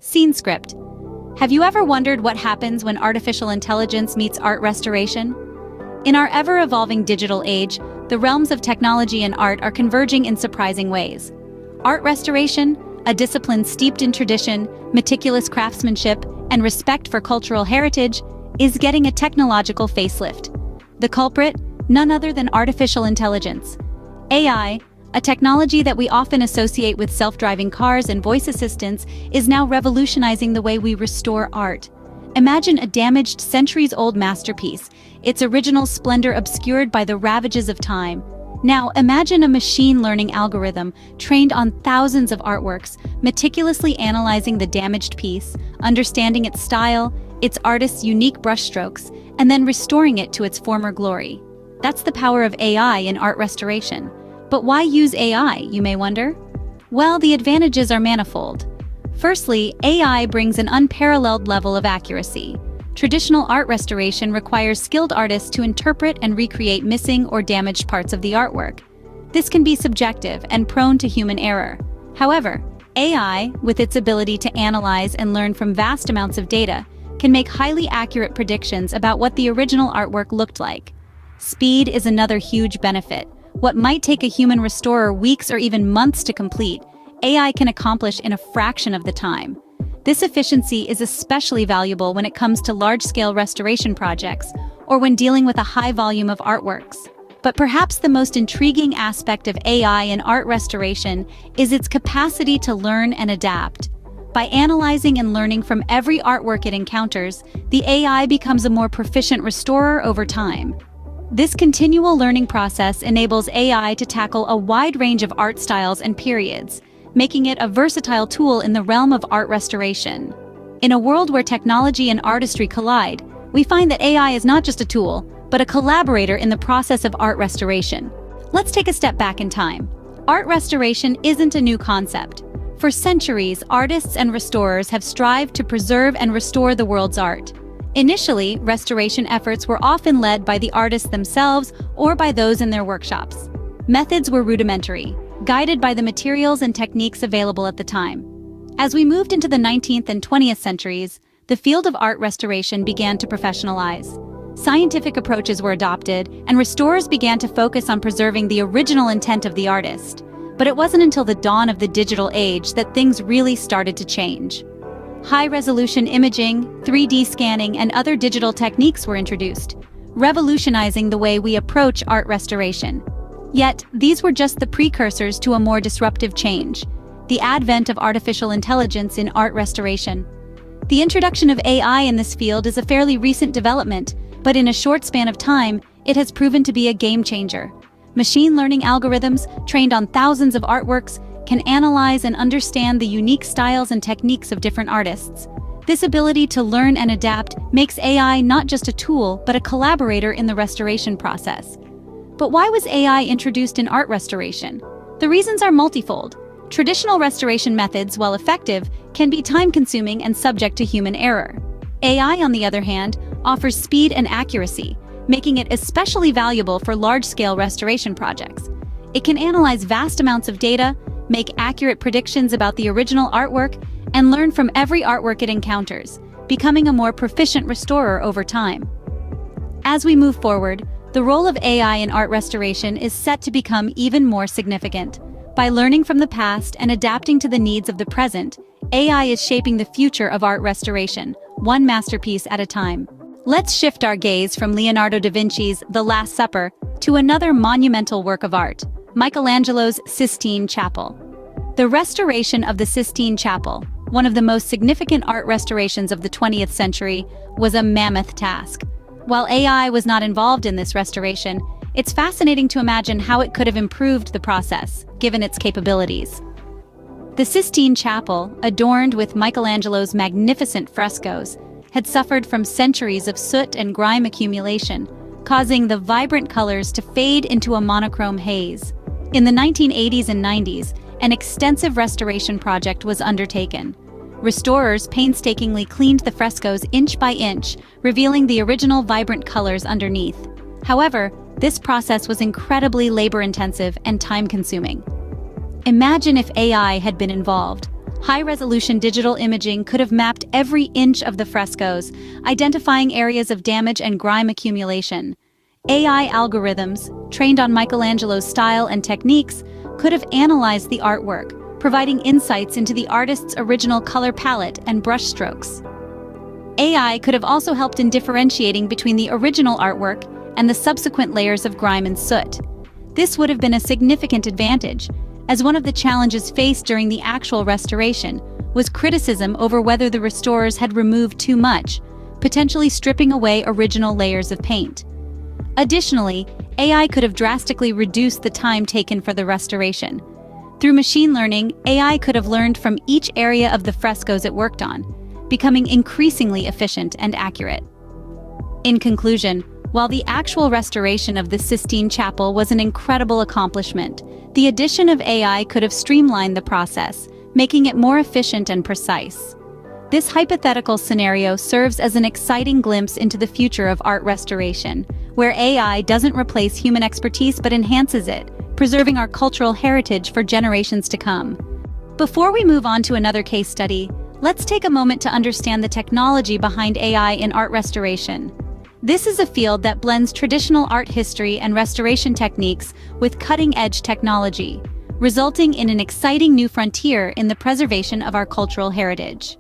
Scene script. Have you ever wondered what happens when artificial intelligence meets art restoration? In our ever-evolving digital age, the realms of technology and art are converging in surprising ways. Art restoration, a discipline steeped in tradition, meticulous craftsmanship, and respect for cultural heritage, is getting a technological facelift. The culprit? None other than artificial intelligence. AI, a technology that we often associate with self-driving cars and voice assistants, is now revolutionizing the way we restore art. Imagine a damaged, centuries-old masterpiece, its original splendor obscured by the ravages of time. Now, imagine a machine learning algorithm trained on thousands of artworks, meticulously analyzing the damaged piece, understanding its style, its artist's unique brushstrokes, and then restoring it to its former glory. That's the power of AI in art restoration. But why use AI, you may wonder? Well, the advantages are manifold. Firstly, AI brings an unparalleled level of accuracy. Traditional art restoration requires skilled artists to interpret and recreate missing or damaged parts of the artwork. This can be subjective and prone to human error. However, AI, with its ability to analyze and learn from vast amounts of data, can make highly accurate predictions about what the original artwork looked like. Speed is another huge benefit. What might take a human restorer weeks or even months to complete, AI can accomplish in a fraction of the time. This efficiency is especially valuable when it comes to large-scale restoration projects or when dealing with a high volume of artworks. But perhaps the most intriguing aspect of AI in art restoration is its capacity to learn and adapt. By analyzing and learning from every artwork it encounters, the AI becomes a more proficient restorer over time. This continual learning process enables AI to tackle a wide range of art styles and periods, making it a versatile tool in the realm of art restoration. In a world where technology and artistry collide, we find that AI is not just a tool, but a collaborator in the process of art restoration. Let's take a step back in time. Art restoration isn't a new concept. For centuries, artists and restorers have strived to preserve and restore the world's art. Initially, restoration efforts were often led by the artists themselves or by those in their workshops. Methods were rudimentary, guided by the materials and techniques available at the time. As we moved into the 19th and 20th centuries, the field of art restoration began to professionalize. Scientific approaches were adopted, and restorers began to focus on preserving the original intent of the artist. But it wasn't until the dawn of the digital age that things really started to change. High-resolution imaging, 3D scanning, and other digital techniques were introduced, revolutionizing the way we approach art restoration. Yet, these were just the precursors to a more disruptive change: the advent of artificial intelligence in art restoration. The introduction of AI in this field is a fairly recent development, but in a short span of time, it has proven to be a game-changer. Machine learning algorithms, trained on thousands of artworks, can analyze and understand the unique styles and techniques of different artists. This ability to learn and adapt makes AI not just a tool, but a collaborator in the restoration process. But why was AI introduced in art restoration? The reasons are multifold. Traditional restoration methods, while effective, can be time-consuming and subject to human error. AI, on the other hand, offers speed and accuracy, making it especially valuable for large-scale restoration projects. It can analyze vast amounts of data, make accurate predictions about the original artwork, and learn from every artwork it encounters, becoming a more proficient restorer over time. As we move forward, the role of AI in art restoration is set to become even more significant. By learning from the past and adapting to the needs of the present, AI is shaping the future of art restoration, one masterpiece at a time. Let's shift our gaze from Leonardo da Vinci's The Last Supper to another monumental work of art: Michelangelo's Sistine Chapel. The restoration of the Sistine Chapel, one of the most significant art restorations of the 20th century, was a mammoth task. While AI was not involved in this restoration, it's fascinating to imagine how it could have improved the process, given its capabilities. The Sistine Chapel, adorned with Michelangelo's magnificent frescoes, had suffered from centuries of soot and grime accumulation, causing the vibrant colors to fade into a monochrome haze. In the 1980s and 90s, an extensive restoration project was undertaken. Restorers painstakingly cleaned the frescoes inch by inch, revealing the original vibrant colors underneath. However, this process was incredibly labor-intensive and time-consuming. Imagine if AI had been involved. High-resolution digital imaging could have mapped every inch of the frescoes, identifying areas of damage and grime accumulation. AI algorithms, trained on Michelangelo's style and techniques, could have analyzed the artwork, providing insights into the artist's original color palette and brushstrokes. AI could have also helped in differentiating between the original artwork and the subsequent layers of grime and soot. This would have been a significant advantage, as one of the challenges faced during the actual restoration was criticism over whether the restorers had removed too much, potentially stripping away original layers of paint. Additionally, AI could have drastically reduced the time taken for the restoration. Through machine learning, AI could have learned from each area of the frescoes it worked on, becoming increasingly efficient and accurate. In conclusion, while the actual restoration of the Sistine Chapel was an incredible accomplishment, the addition of AI could have streamlined the process, making it more efficient and precise. This hypothetical scenario serves as an exciting glimpse into the future of art restoration, where AI doesn't replace human expertise but enhances it, preserving our cultural heritage for generations to come. Before we move on to another case study, let's take a moment to understand the technology behind AI in art restoration. This is a field that blends traditional art history and restoration techniques with cutting-edge technology, resulting in an exciting new frontier in the preservation of our cultural heritage.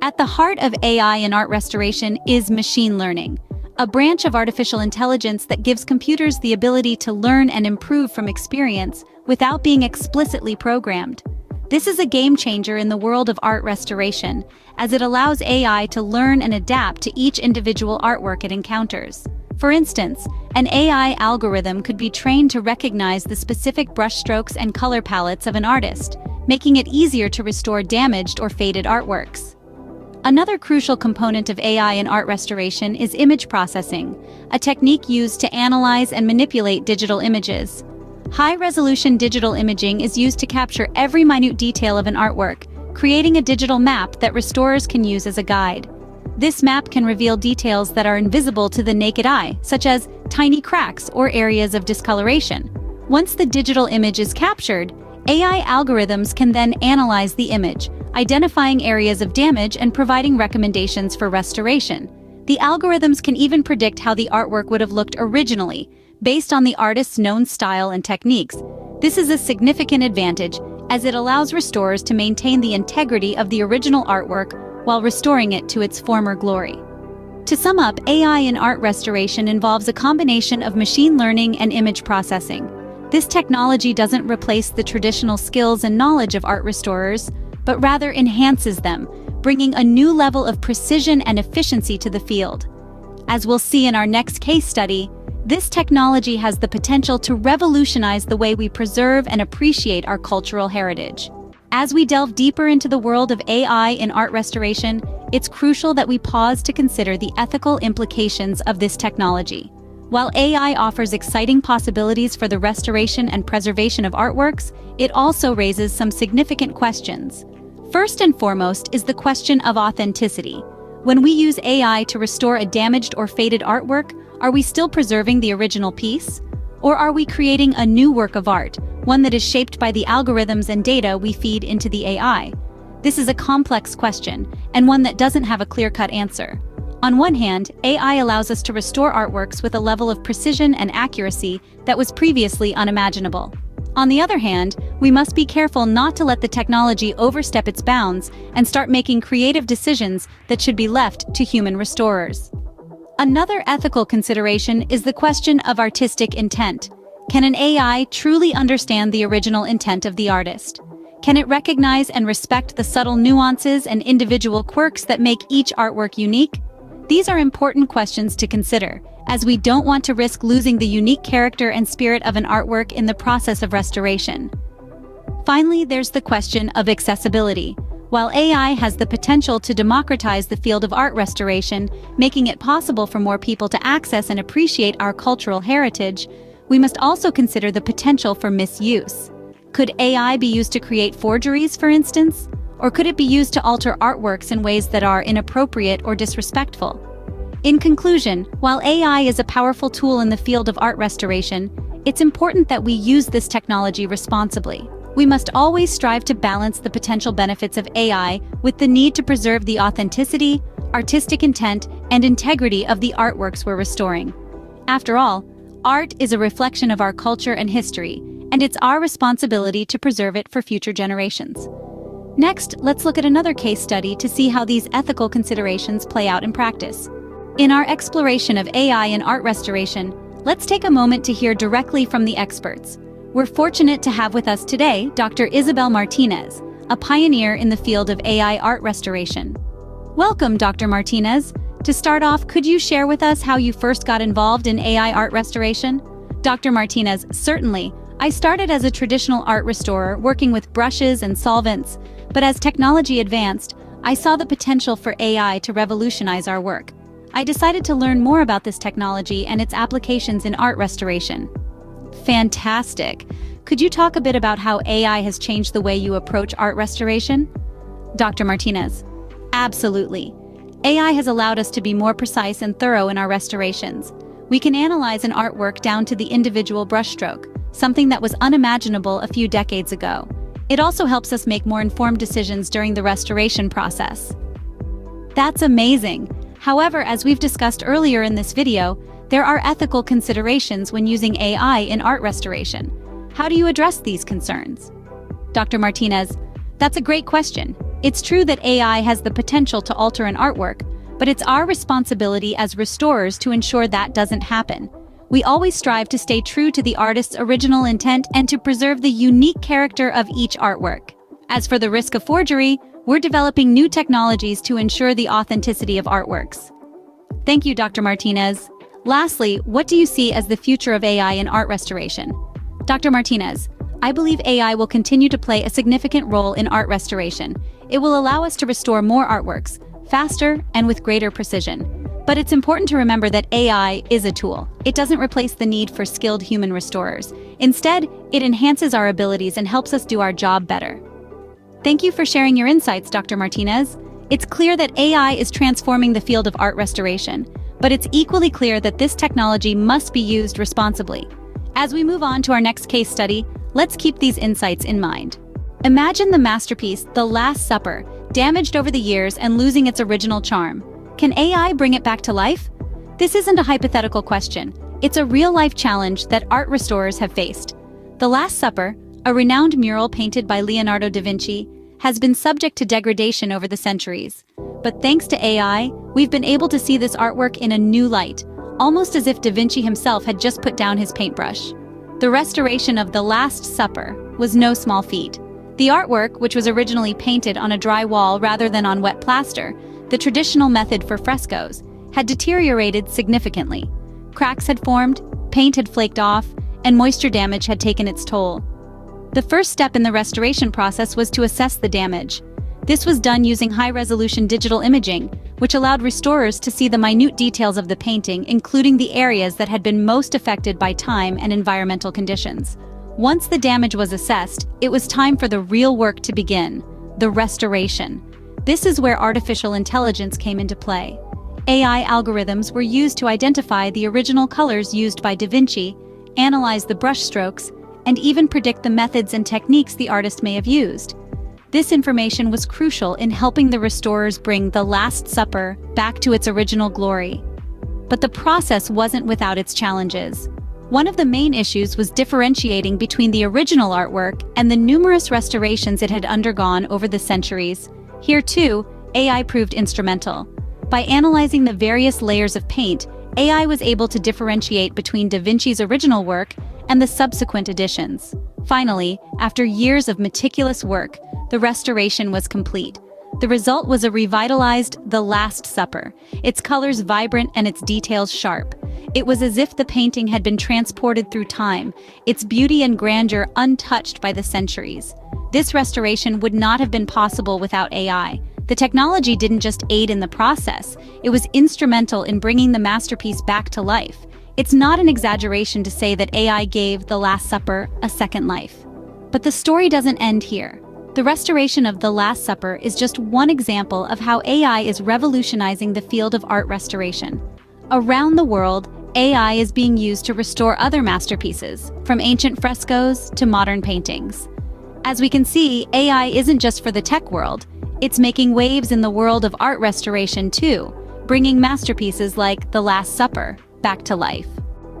At the heart of AI in art restoration is machine learning, a branch of artificial intelligence that gives computers the ability to learn and improve from experience without being explicitly programmed. This is a game changer in the world of art restoration, as it allows AI to learn and adapt to each individual artwork it encounters. For instance, an AI algorithm could be trained to recognize the specific brushstrokes and color palettes of an artist, making it easier to restore damaged or faded artworks. Another crucial component of AI in art restoration is image processing, a technique used to analyze and manipulate digital images. High-resolution digital imaging is used to capture every minute detail of an artwork, creating a digital map that restorers can use as a guide. This map can reveal details that are invisible to the naked eye, such as tiny cracks or areas of discoloration. Once the digital image is captured, AI algorithms can then analyze the image, identifying areas of damage and providing recommendations for restoration. The algorithms can even predict how the artwork would have looked originally, based on the artist's known style and techniques. This is a significant advantage, as it allows restorers to maintain the integrity of the original artwork while restoring it to its former glory. To sum up, AI in art restoration involves a combination of machine learning and image processing. This technology doesn't replace the traditional skills and knowledge of art restorers, but rather enhances them, bringing a new level of precision and efficiency to the field. As we'll see in our next case study, this technology has the potential to revolutionize the way we preserve and appreciate our cultural heritage. As we delve deeper into the world of AI in art restoration, it's crucial that we pause to consider the ethical implications of this technology. While AI offers exciting possibilities for the restoration and preservation of artworks, it also raises some significant questions. First and foremost is the question of authenticity. When we use AI to restore a damaged or faded artwork, are we still preserving the original piece? Or are we creating a new work of art, one that is shaped by the algorithms and data we feed into the AI? This is a complex question, and one that doesn't have a clear-cut answer. On one hand, AI allows us to restore artworks with a level of precision and accuracy that was previously unimaginable. On the other hand, we must be careful not to let the technology overstep its bounds and start making creative decisions that should be left to human restorers. Another ethical consideration is the question of artistic intent. Can an AI truly understand the original intent of the artist? Can it recognize and respect the subtle nuances and individual quirks that make each artwork unique? These are important questions to consider, as we don't want to risk losing the unique character and spirit of an artwork in the process of restoration. Finally, there's the question of accessibility. While AI has the potential to democratize the field of art restoration, making it possible for more people to access and appreciate our cultural heritage, we must also consider the potential for misuse. Could AI be used to create forgeries, for instance? Or could it be used to alter artworks in ways that are inappropriate or disrespectful? In conclusion, while AI is a powerful tool in the field of art restoration, it's important that we use this technology responsibly. we must always strive to balance the potential benefits of AI with the need to preserve the authenticity, artistic intent, and integrity of the artworks we're restoring. After all, art is a reflection of our culture and history, and it's our responsibility to preserve it for future generations. Next, let's look at another case study to see how these ethical considerations play out in practice. In our exploration of AI in art restoration, let's take a moment to hear directly from the experts. We're fortunate to have with us today Dr. Isabel Martinez, a pioneer in the field of AI art restoration. Welcome, Dr. Martinez. To start off, could you share with us how you first got involved in AI art restoration? Dr. Martinez, certainly. I started as a traditional art restorer working with brushes and solvents, but as technology advanced, I saw the potential for AI to revolutionize our work. I decided to learn more about this technology and its applications in art restoration. Fantastic! Could you talk a bit about how AI has changed the way you approach art restoration? Dr. Martinez: absolutely. AI has allowed us to be more precise and thorough in our restorations. We can analyze an artwork down to the individual brushstroke, something that was unimaginable a few decades ago. It also helps us make more informed decisions during the restoration process. That's amazing! However, as we've discussed earlier in this video, there are ethical considerations when using AI in art restoration. How do you address these concerns? Dr. Martinez: that's a great question. It's true that AI has the potential to alter an artwork, but it's our responsibility as restorers to ensure that doesn't happen. We always strive to stay true to the artist's original intent and to preserve the unique character of each artwork. As for the risk of forgery, we're developing new technologies to ensure the authenticity of artworks. Thank you, Dr. Martinez. Lastly, what do you see as the future of AI in art restoration? Dr. Martinez: I believe AI will continue to play a significant role in art restoration. It will allow us to restore more artworks, faster and with greater precision. But it's important to remember that AI is a tool. It doesn't replace the need for skilled human restorers. Instead, it enhances our abilities and helps us do our job better. Thank you for sharing your insights, Dr. Martinez. It's clear that AI is transforming the field of art restoration, but it's equally clear that this technology must be used responsibly. As we move on to our next case study, let's keep these insights in mind. Imagine the masterpiece, The Last Supper, damaged over the years and losing its original charm. Can AI bring it back to life? This isn't a hypothetical question. It's a real-life challenge that art restorers have faced. The Last Supper, a renowned mural painted by Leonardo da Vinci, has been subject to degradation over the centuries. But thanks to AI, we've been able to see this artwork in a new light, almost as if Da Vinci himself had just put down his paintbrush. The restoration of The Last Supper was no small feat. The artwork, which was originally painted on a dry wall rather than on wet plaster, the traditional method for frescoes, had deteriorated significantly. Cracks had formed, paint had flaked off, and moisture damage had taken its toll. The first step in the restoration process was to assess the damage. This was done using high-resolution digital imaging, which allowed restorers to see the minute details of the painting, including the areas that had been most affected by time and environmental conditions. Once the damage was assessed, it was time for the real work to begin: the restoration. This is where artificial intelligence came into play. AI algorithms were used to identify the original colors used by Da Vinci, analyze the brushstrokes, and even predict the methods and techniques the artist may have used. This information was crucial in helping the restorers bring The Last Supper back to its original glory. But the process wasn't without its challenges. One of the main issues was differentiating between the original artwork and the numerous restorations it had undergone over the centuries. Here too, AI proved instrumental. By analyzing the various layers of paint, AI was able to differentiate between Da Vinci's original work and the subsequent additions. Finally, after years of meticulous work, the restoration was complete. The result was a revitalized The Last Supper, its colors vibrant and its details sharp. It was as if the painting had been transported through time, its beauty and grandeur untouched by the centuries. This restoration would not have been possible without AI. The technology didn't just aid in the process, it was instrumental in bringing the masterpiece back to life. It's not an exaggeration to say that AI gave The Last Supper a second life. But the story doesn't end here. The restoration of The Last Supper is just one example of how AI is revolutionizing the field of art restoration. Around the world, AI is being used to restore other masterpieces, from ancient frescoes to modern paintings. As we can see, AI isn't just for the tech world, it's making waves in the world of art restoration too, bringing masterpieces like The Last Supper back to life.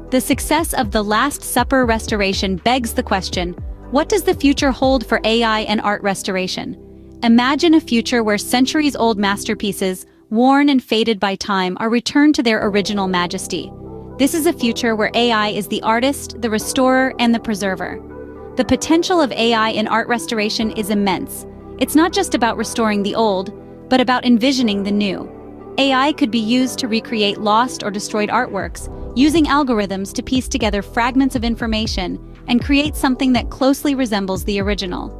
The success of The Last Supper restoration begs the question, what does the future hold for AI and art restoration? Imagine a future where centuries-old masterpieces, worn and faded by time, are returned to their original majesty. This is a future where AI is the artist, the restorer, and the preserver. The potential of AI in art restoration is immense. It's not just about restoring the old, but about envisioning the new. AI could be used to recreate lost or destroyed artworks, using algorithms to piece together fragments of information and create something that closely resembles the original.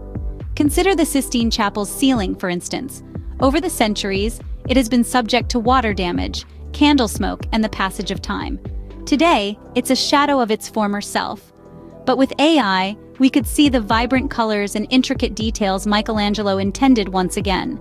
Consider the Sistine Chapel's ceiling, for instance. Over the centuries, it has been subject to water damage, candle smoke, and the passage of time. Today, it's a shadow of its former self. But with AI, we could see the vibrant colors and intricate details Michelangelo intended once again.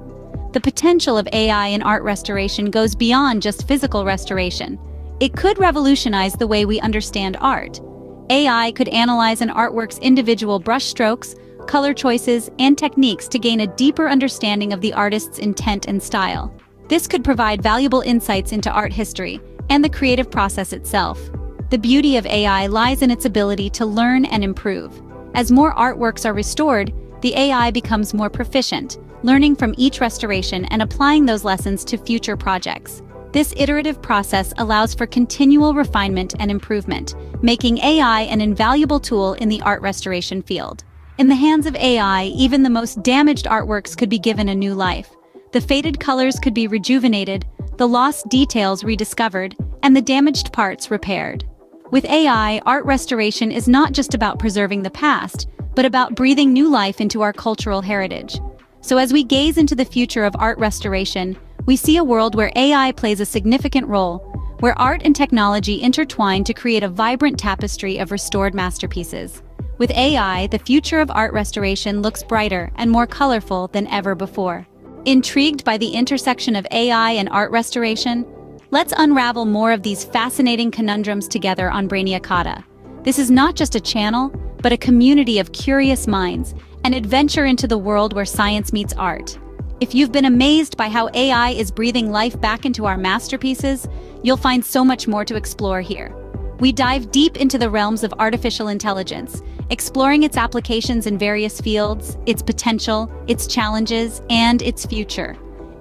The potential of AI in art restoration goes beyond just physical restoration. It could revolutionize the way we understand art. AI could analyze an artwork's individual brushstrokes, color choices, and techniques to gain a deeper understanding of the artist's intent and style. This could provide valuable insights into art history and the creative process itself. The beauty of AI lies in its ability to learn and improve. As more artworks are restored, the AI becomes more proficient, learning from each restoration and applying those lessons to future projects. This iterative process allows for continual refinement and improvement, making AI an invaluable tool in the art restoration field. In the hands of AI, even the most damaged artworks could be given a new life. The faded colors could be rejuvenated, the lost details rediscovered, and the damaged parts repaired. With AI, art restoration is not just about preserving the past, but about breathing new life into our cultural heritage. So as we gaze into the future of art restoration, we see a world where AI plays a significant role, where art and technology intertwine to create a vibrant tapestry of restored masterpieces. With AI, the future of art restoration looks brighter and more colorful than ever before. Intrigued by the intersection of AI and art restoration? Let's unravel more of these fascinating conundrums together on Brainiacata. This is not just a channel, but a community of curious minds, an adventure into the world where science meets art. If you've been amazed by how AI is breathing life back into our masterpieces, you'll find so much more to explore here. We dive deep into the realms of artificial intelligence, exploring its applications in various fields, its potential, its challenges, and its future.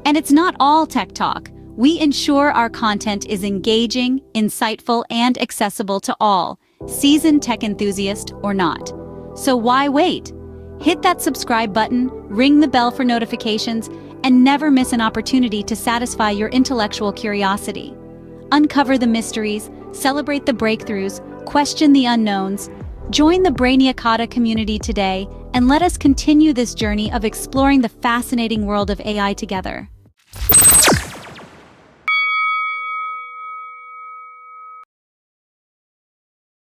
And it's not all tech talk. We ensure our content is engaging, insightful, and accessible to all, seasoned tech enthusiast or not. So why wait? Hit that subscribe button, ring the bell for notifications, and never miss an opportunity to satisfy your intellectual curiosity. Uncover the mysteries, celebrate the breakthroughs, question the unknowns. Join the Brainiacata community today, and let us continue this journey of exploring the fascinating world of AI together.